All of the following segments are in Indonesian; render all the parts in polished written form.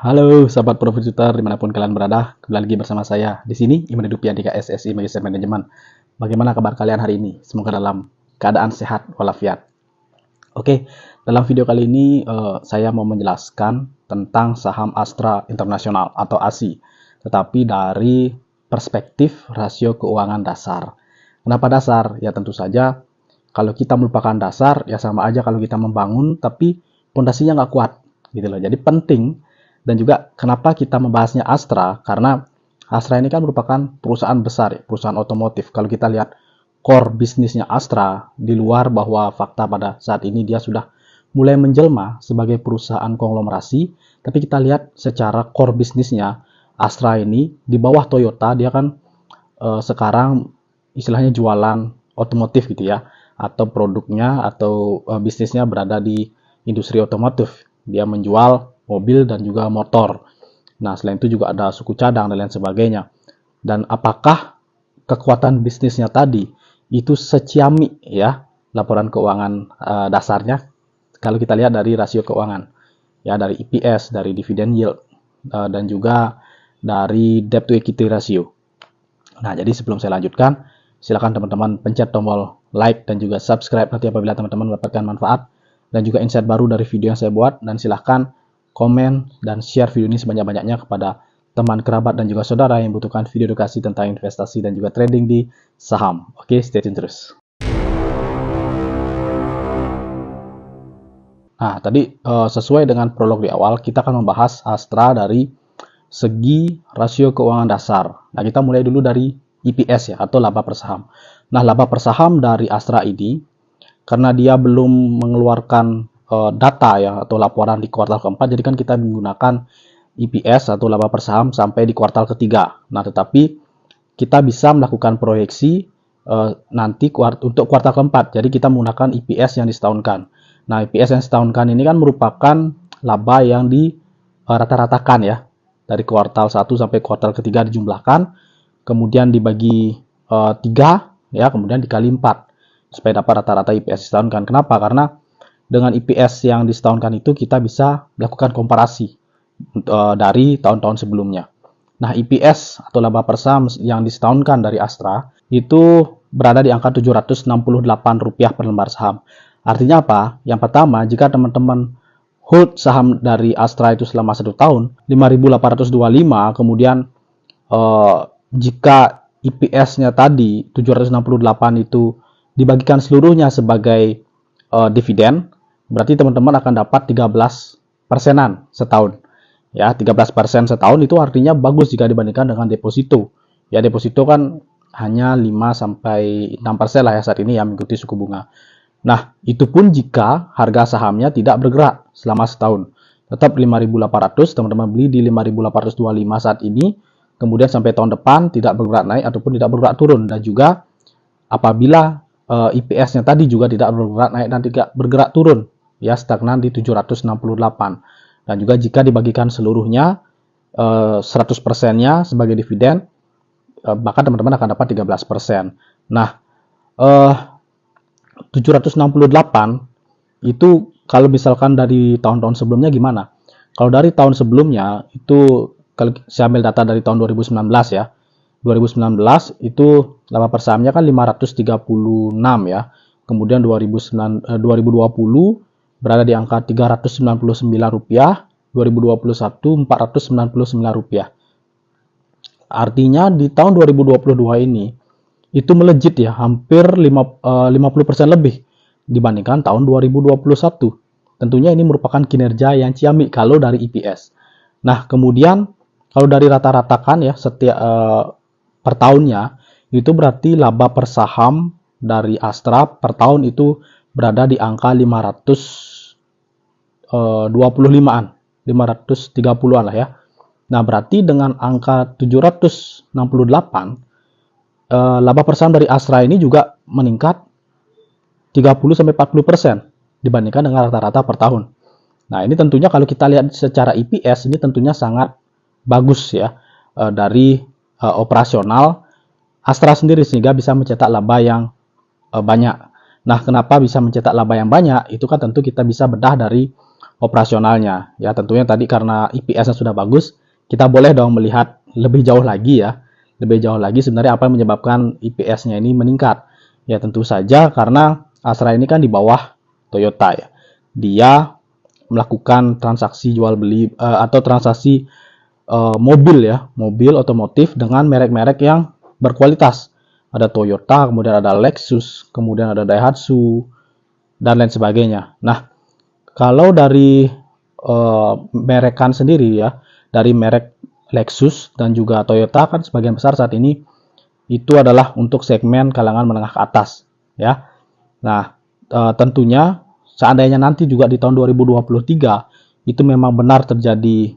Halo sahabat Profitutor dimanapun kalian berada, kembali lagi bersama saya di sini Iman Hidup Yandika SSI Magister Manajemen. Bagaimana kabar kalian hari ini? Semoga dalam keadaan sehat walafiat. Oke, dalam video kali ini saya mau menjelaskan tentang saham Astra Internasional atau ASI, tetapi dari perspektif rasio keuangan dasar. Kenapa dasar? Ya tentu saja kalau kita melupakan dasar ya sama aja kalau kita membangun tapi pondasinya nggak kuat gitu loh. Jadi penting. Dan juga kenapa kita membahasnya Astra, karena Astra ini kan merupakan perusahaan besar, perusahaan otomotif. Kalau kita lihat core bisnisnya Astra, di luar bahwa fakta pada saat ini dia sudah mulai menjelma sebagai perusahaan konglomerasi, tapi kita lihat secara core bisnisnya, Astra ini di bawah Toyota, dia kan sekarang istilahnya jualan otomotif gitu ya, atau produknya atau bisnisnya berada di industri otomotif. Dia menjual mobil dan juga motor. Nah, selain itu juga ada suku cadang dan lain sebagainya. Dan apakah kekuatan bisnisnya tadi itu seciami ya laporan keuangan dasarnya? Kalau kita lihat dari rasio keuangan, ya dari EPS, dari dividend yield, dan juga dari debt to equity ratio. Nah, jadi sebelum saya lanjutkan, silakan teman-teman pencet tombol like dan juga subscribe nanti apabila teman-teman mendapatkan manfaat dan juga insight baru dari video yang saya buat, dan silahkan komen dan share video ini sebanyak-banyaknya kepada teman, kerabat, dan juga saudara yang membutuhkan video edukasi tentang investasi dan juga trading di saham. Oke, stay tune terus. Nah, tadi sesuai dengan prolog di awal, kita akan membahas Astra dari segi rasio keuangan dasar. Nah, kita mulai dulu dari EPS ya, atau laba per saham. Nah, laba per saham dari Astra ini, karena dia belum mengeluarkan data ya atau laporan di kuartal keempat, jadi kan kita menggunakan EPS atau laba per saham sampai di kuartal ketiga. Nah, tetapi kita bisa melakukan proyeksi nanti untuk kuartal keempat. Jadi kita menggunakan EPS yang disetahunkan. Nah, EPS yang disetahunkan ini kan merupakan laba yang di rata-ratakan ya. Dari kuartal 1 sampai kuartal ketiga dijumlahkan, kemudian dibagi 3 ya, kemudian dikali 4 supaya dapat rata-rata EPS disetahunkan. Kenapa? Karena dengan EPS yang disetahunkan itu kita bisa melakukan komparasi dari tahun-tahun sebelumnya. Nah, EPS atau laba per saham yang disetahunkan dari Astra itu berada di angka Rp768 per lembar saham. Artinya apa? Yang pertama, jika teman-teman hold saham dari Astra itu selama 1 tahun, 5.825, kemudian jika EPS-nya tadi 768 itu dibagikan seluruhnya sebagai dividen, berarti teman-teman akan dapat 13%-an setahun. Ya, 13% setahun itu artinya bagus jika dibandingkan dengan deposito. Ya, deposito kan hanya 5-6% lah ya saat ini ya mengikuti suku bunga. Nah, itu pun jika harga sahamnya tidak bergerak selama setahun. Tetap 5.800, teman-teman beli di 5.825 saat ini, kemudian sampai tahun depan tidak bergerak naik ataupun tidak bergerak turun. Dan juga apabila EPS-nya tadi juga tidak bergerak naik dan tidak bergerak turun, ya stagnan di 768. Dan juga jika dibagikan seluruhnya 100%-nya sebagai dividen, maka teman-teman akan dapat 13%. Nah, 768 itu kalau misalkan dari tahun-tahun sebelumnya gimana? Kalau dari tahun sebelumnya itu kalau saya ambil data dari tahun 2019 ya. 2019 itu laba per sahamnya kan 536 ya. Kemudian 2020 berada di angka Rp399, 2021 Rp499. Artinya di tahun 2022 ini itu melejit ya, hampir 50% lebih dibandingkan tahun 2021. Tentunya ini merupakan kinerja yang ciamik kalau dari EPS. Nah, kemudian kalau dari rata-ratakan ya setiap per tahunnya, itu berarti laba per saham dari Astra per tahun itu berada di angka 525-an, 530-an lah ya. Nah, berarti dengan angka 768, laba per saham dari Astra ini juga meningkat 30-40% dibandingkan dengan rata-rata per tahun. Nah, ini tentunya kalau kita lihat secara EPS, ini tentunya sangat bagus ya dari operasional Astra sendiri sehingga bisa mencetak laba yang banyak. Nah, kenapa bisa mencetak laba yang banyak? Itu kan tentu kita bisa bedah dari operasionalnya. Ya tentunya tadi karena EPS-nya sudah bagus, kita boleh dong melihat lebih jauh lagi ya. Lebih jauh lagi sebenarnya apa yang menyebabkan EPS-nya ini meningkat. Ya tentu saja karena Astra ini kan di bawah Toyota ya. Dia melakukan transaksi jual beli atau transaksi mobil ya, mobil otomotif dengan merek-merek yang berkualitas. Ada Toyota, kemudian ada Lexus, kemudian ada Daihatsu, dan lain sebagainya. Nah, kalau dari merekan sendiri ya, dari merek Lexus dan juga Toyota kan sebagian besar saat ini itu adalah untuk segmen kalangan menengah ke atas ya. Nah, tentunya seandainya nanti juga di tahun 2023 itu memang benar terjadi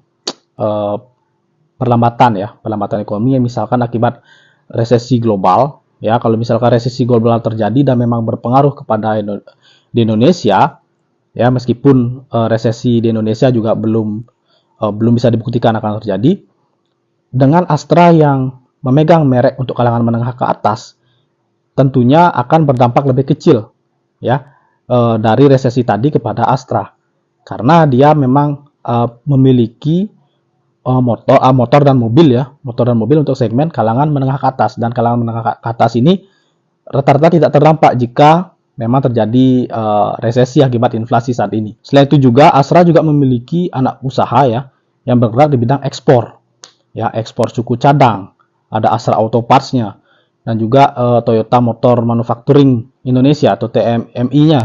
perlambatan ekonomi yang misalkan akibat resesi global ya. Kalau misalkan resesi global terjadi dan memang berpengaruh kepada di Indonesia ya, meskipun resesi di Indonesia juga belum bisa dibuktikan akan terjadi, dengan Astra yang memegang merek untuk kalangan menengah ke atas tentunya akan berdampak lebih kecil ya dari resesi tadi kepada Astra, karena dia memang memiliki motor dan mobil ya, motor dan mobil untuk segmen kalangan menengah ke atas, dan kalangan menengah ke atas ini rata-rata tidak terdampak jika memang terjadi resesi akibat inflasi saat ini. Selain itu juga Astra juga memiliki anak usaha ya yang bergerak di bidang ekspor. Ya, ekspor suku cadang. Ada Astra Auto Parts-nya dan juga Toyota Motor Manufacturing Indonesia atau TMI-nya.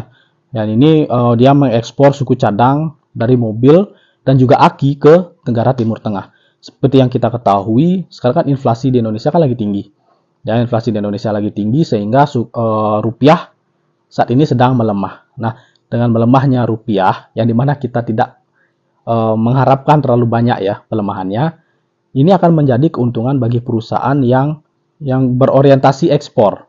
Dan ini dia mengekspor suku cadang dari mobil dan juga aki ke negara Timur Tengah. Seperti yang kita ketahui, sekarang kan inflasi di Indonesia kan lagi tinggi. Ya, inflasi di Indonesia lagi tinggi sehingga rupiah saat ini sedang melemah. Nah, dengan melemahnya rupiah, yang dimana kita tidak mengharapkan terlalu banyak ya pelemahannya, ini akan menjadi keuntungan bagi perusahaan yang berorientasi ekspor.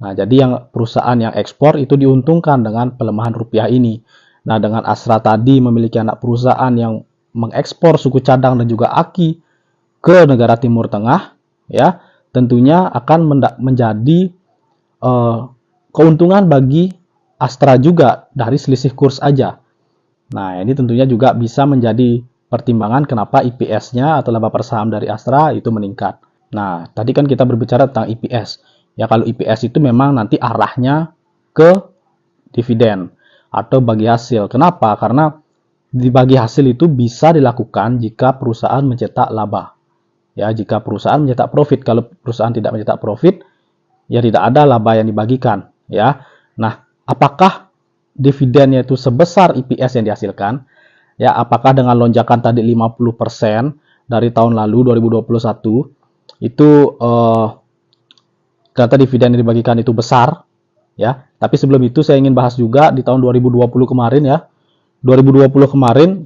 Nah, jadi yang perusahaan yang ekspor itu diuntungkan dengan pelemahan rupiah ini. Nah, dengan Astra tadi memiliki anak perusahaan yang mengekspor suku cadang dan juga aki ke negara Timur Tengah, ya, tentunya akan menjadi keuntungan bagi Astra juga dari selisih kurs aja. Nah, ini tentunya juga bisa menjadi pertimbangan kenapa EPS-nya atau laba per saham dari Astra itu meningkat. Nah, tadi kan kita berbicara tentang EPS. Ya, kalau EPS itu memang nanti arahnya ke dividen atau bagi hasil. Kenapa? Karena di bagi hasil itu bisa dilakukan jika perusahaan mencetak laba. Ya, jika perusahaan mencetak profit. Kalau perusahaan tidak mencetak profit, ya tidak ada laba yang dibagikan. Ya, nah, apakah dividennya itu sebesar EPS yang dihasilkan? Ya, apakah dengan lonjakan tadi 50% dari tahun lalu 2021 itu ternyata dividen yang dibagikan itu besar ya. Tapi sebelum itu saya ingin bahas juga di tahun 2020 kemarin ya. 2020 kemarin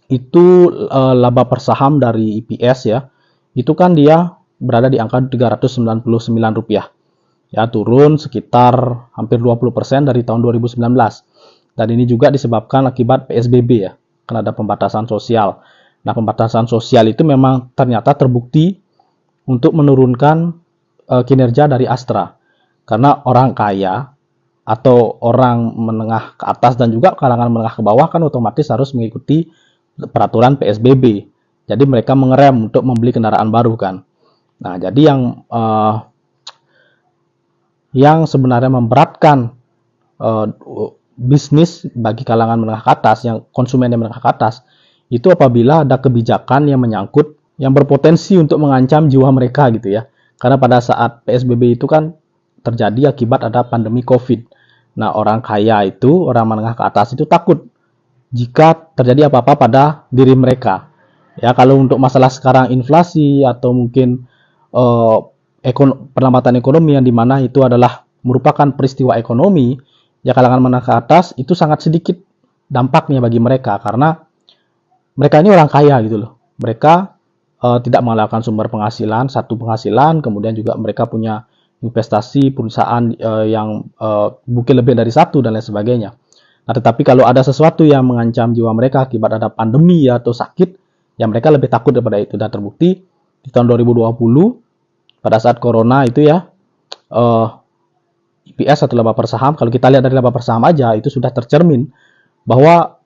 itu laba per saham dari EPS ya. Itu kan dia berada di angka Rp399. Ya, turun sekitar hampir 20% dari tahun 2019. Dan ini juga disebabkan akibat PSBB ya. Karena ada pembatasan sosial. Nah, pembatasan sosial itu memang ternyata terbukti untuk menurunkan kinerja dari Astra. Karena orang kaya atau orang menengah ke atas dan juga kalangan menengah ke bawah kan otomatis harus mengikuti peraturan PSBB. Jadi mereka mengerem untuk membeli kendaraan baru kan. Nah, jadi yang sebenarnya memberatkan bisnis bagi kalangan menengah ke atas, yang konsumen yang menengah ke atas, itu apabila ada kebijakan yang menyangkut yang berpotensi untuk mengancam jiwa mereka gitu ya. Karena pada saat PSBB itu kan terjadi akibat ada pandemi COVID. Nah, orang kaya itu, orang menengah ke atas itu takut jika terjadi apa-apa pada diri mereka. Ya, kalau untuk masalah sekarang inflasi atau mungkin perlambatan ekonomi yang dimana itu adalah merupakan peristiwa ekonomi, ya kalangan menengah ke atas itu sangat sedikit dampaknya bagi mereka karena mereka ini orang kaya gitu loh. Mereka tidak mengandalkan sumber penghasilan, satu penghasilan, kemudian juga mereka punya investasi perusahaan yang mungkin lebih dari satu dan lain sebagainya. Nah, tetapi kalau ada sesuatu yang mengancam jiwa mereka akibat ada pandemi atau sakit, ya mereka lebih takut daripada itu. Dan terbukti di tahun 2020 pada saat corona itu ya EPS atau laba per saham, kalau kita lihat dari laba per saham aja itu sudah tercermin bahwa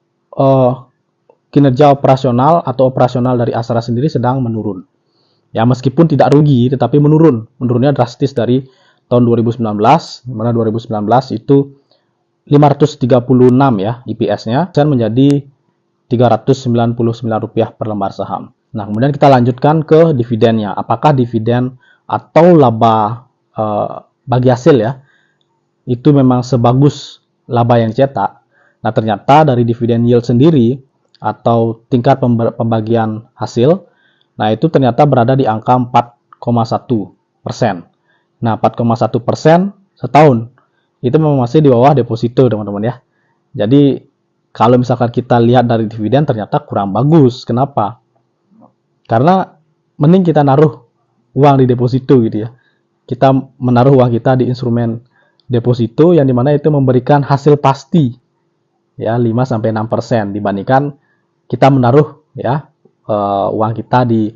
kinerja operasional atau operasional dari Astra sendiri sedang menurun. Ya, meskipun tidak rugi, tetapi menurun. Menurunnya drastis dari tahun 2019, di mana 2019 itu 536 ya IPS-nya, dan menjadi Rp399 per lembar saham. Nah, kemudian kita lanjutkan ke dividennya. Apakah dividen atau laba bagi hasil ya, itu memang sebagus laba yang cetak? Nah, ternyata dari dividen yield sendiri atau tingkat pembagian hasil, nah itu ternyata berada di angka 4,1%. Nah, 4,1% setahun itu memang masih di bawah deposito, teman-teman ya. Jadi kalau misalkan kita lihat dari dividen ternyata kurang bagus. Kenapa? Karena mending kita naruh uang di deposito gitu ya. Kita menaruh uang kita di instrumen deposito yang dimana itu memberikan hasil pasti ya 5-6% dibandingkan kita menaruh ya uang kita di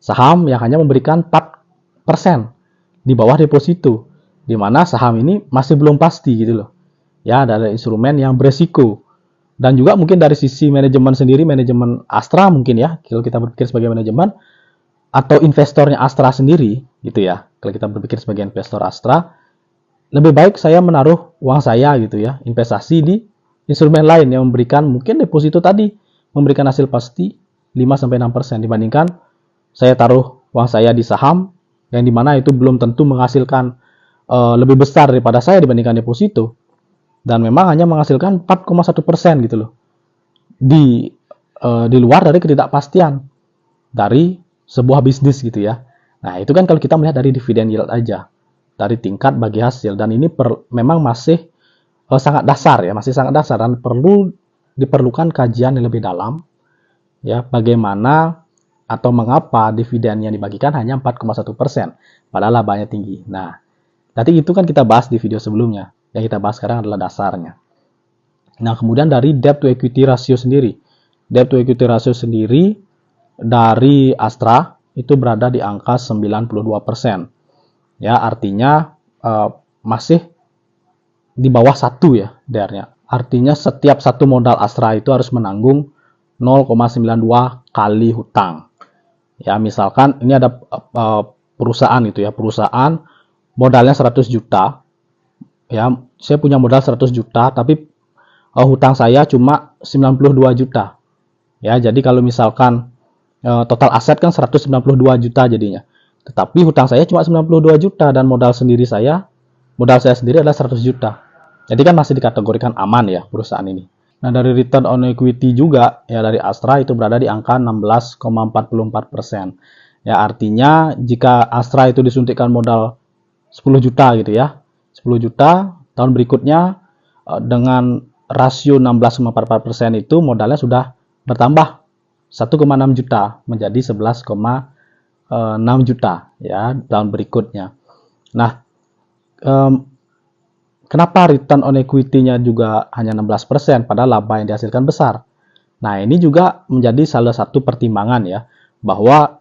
saham yang hanya memberikan 4% di bawah deposito, di mana saham ini masih belum pasti gitu loh. Ya, ada instrumen yang beresiko. Dan juga mungkin dari sisi manajemen sendiri, manajemen Astra mungkin ya, kalau kita berpikir sebagai manajemen atau investornya Astra sendiri gitu ya. Kalau kita berpikir sebagai investor Astra, lebih baik saya menaruh uang saya gitu ya, investasi di instrumen lain yang memberikan mungkin deposito tadi memberikan hasil pasti 5-6% dibandingkan saya taruh uang saya di saham yang dimana itu belum tentu menghasilkan lebih besar daripada saya dibandingkan deposito, dan memang hanya menghasilkan 4,1% gitu loh di luar dari ketidakpastian dari sebuah bisnis gitu ya. Nah, itu kan kalau kita melihat dari dividen yield aja, dari tingkat bagi hasil, dan ini memang masih sangat dasar ya, masih sangat dasar dan diperlukan kajian yang lebih dalam ya, bagaimana atau mengapa dividen yang dibagikan hanya 4,1% padahal labanya tinggi. Nah, tadi itu kan kita bahas di video sebelumnya. Yang kita bahas sekarang adalah dasarnya. Nah, kemudian dari debt to equity ratio sendiri. Debt to equity ratio sendiri dari Astra itu berada di angka 92%. Ya, artinya masih di bawah 1 ya DR-nya. Artinya setiap satu modal Astra itu harus menanggung 0,92 kali hutang. Ya, misalkan ini ada perusahaan gitu ya, perusahaan modalnya 100 juta. Ya, saya punya modal 100 juta, tapi hutang saya cuma 92 juta. Ya, jadi kalau misalkan total aset kan 192 juta jadinya. Tetapi hutang saya cuma 92 juta dan modal saya sendiri adalah 100 juta. Jadi kan masih dikategorikan aman ya perusahaan ini. Nah, dari return on equity juga ya dari Astra itu berada di angka 16,44%. Ya, artinya jika Astra itu disuntikkan modal 10 juta gitu ya. 10 juta, tahun berikutnya dengan rasio 16,44% itu modalnya sudah bertambah 1,6 juta menjadi 11,6 juta ya tahun berikutnya. Nah, kenapa return on equity-nya juga hanya 16% padahal laba yang dihasilkan besar? Nah, ini juga menjadi salah satu pertimbangan ya, bahwa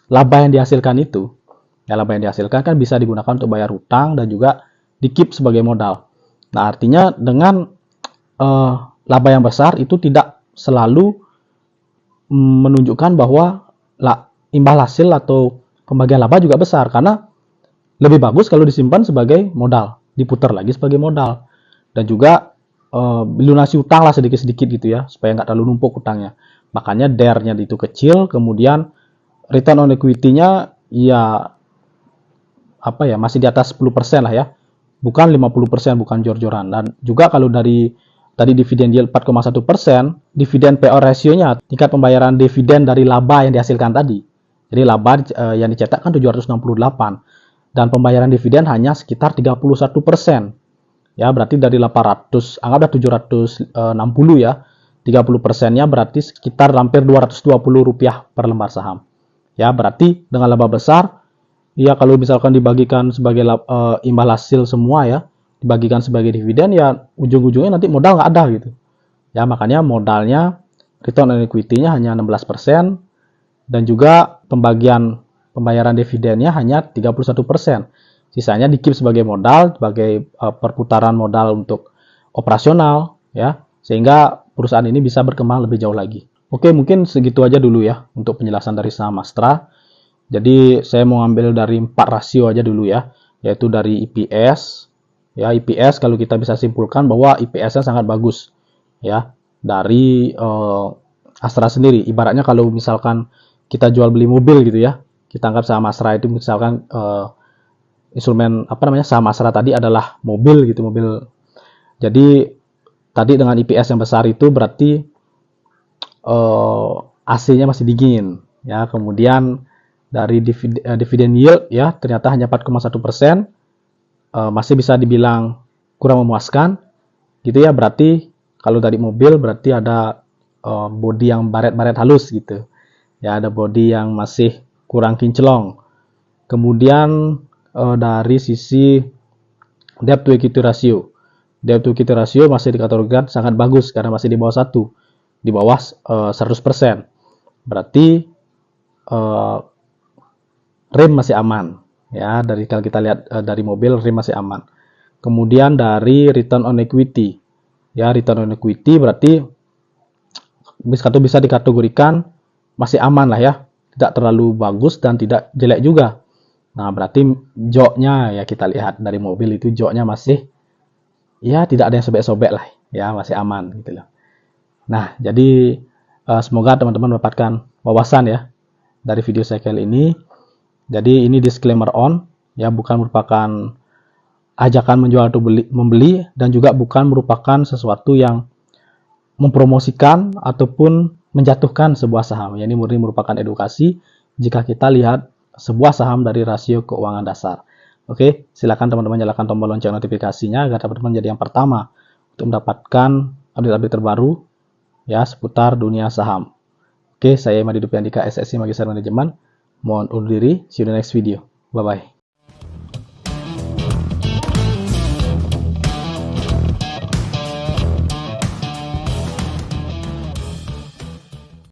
laba yang dihasilkan itu, ya laba yang dihasilkan kan bisa digunakan untuk bayar hutang dan juga di-keep sebagai modal. Nah, artinya dengan laba yang besar itu tidak selalu menunjukkan bahwa imbal hasil atau pembagian laba juga besar, karena lebih bagus kalau disimpan sebagai modal, diputar lagi sebagai modal, dan juga dilunasi utang lah sedikit-sedikit gitu ya, supaya nggak terlalu numpuk utangnya. Makanya DER-nya itu kecil, kemudian return on equity-nya ya masih di atas 10% lah ya, bukan 50%, bukan jor-joran. Dan juga kalau dari tadi dividen yield 4,1%, dividen payout ratio-nya, tingkat pembayaran dividen dari laba yang dihasilkan tadi. Jadi laba yang dicetak kan 768 dan pembayaran dividen hanya sekitar 31%. Ya, berarti dari 800, anggaplah 760 ya. 30%-nya berarti sekitar hampir Rp220 per lembar saham. Ya, berarti dengan laba besar, ya kalau misalkan dibagikan sebagai imbal hasil semua ya, dibagikan sebagai dividen ya ujung-ujungnya nanti modal nggak ada gitu. Ya, makanya modalnya return on equity-nya hanya 16% dan juga pembayaran dividennya hanya 31%. Sisanya di-keep sebagai modal, sebagai perputaran modal untuk operasional ya, sehingga perusahaan ini bisa berkembang lebih jauh lagi. Oke, mungkin segitu aja dulu ya untuk penjelasan dari saham Astra. Jadi saya mau ambil dari 4 rasio aja dulu ya, yaitu dari EPS. Ya, EPS kalau kita bisa simpulkan bahwa EPS-nya sangat bagus ya dari Astra sendiri. Ibaratnya kalau misalkan kita jual beli mobil gitu ya, kita anggap saham Astra itu misalkan instrumen saham Astra tadi adalah mobil gitu, mobil. Jadi tadi dengan EPS yang besar itu berarti AC-nya masih dingin ya. Kemudian dari dividen yield ya ternyata hanya 4,1%, masih bisa dibilang kurang memuaskan gitu ya. Berarti kalau dari mobil berarti ada bodi yang baret-baret halus gitu ya, ada bodi yang masih kurang kinclong. Kemudian dari sisi debt to equity ratio, debt to equity ratio masih dikategorikan sangat bagus karena masih di bawah 1, di bawah 100%. Berarti rem masih aman ya, dari kalau kita lihat dari mobil rem masih aman. Kemudian dari return on equity ya, return on equity berarti bisa dikategorikan masih aman lah ya, tidak terlalu bagus dan tidak jelek juga. Nah berarti joknya ya, kita lihat dari mobil itu joknya masih ya tidak ada yang sobek-sobek lah ya, masih aman gitu loh. Nah jadi semoga teman-teman mendapatkan wawasan ya dari video saya kali ini. Jadi ini disclaimer on ya, bukan merupakan ajakan menjual atau membeli, dan juga bukan merupakan sesuatu yang mempromosikan ataupun menjatuhkan sebuah saham. Ini murni merupakan edukasi jika kita lihat sebuah saham dari rasio keuangan dasar. Oke, silakan teman-teman nyalakan tombol lonceng notifikasinya agar teman-teman jadi yang pertama untuk mendapatkan update-update terbaru ya seputar dunia saham. Oke, saya Madi Dupiandika, SSC Magister Manajemen. Mohon undur diri, see you in the next video. Bye-bye.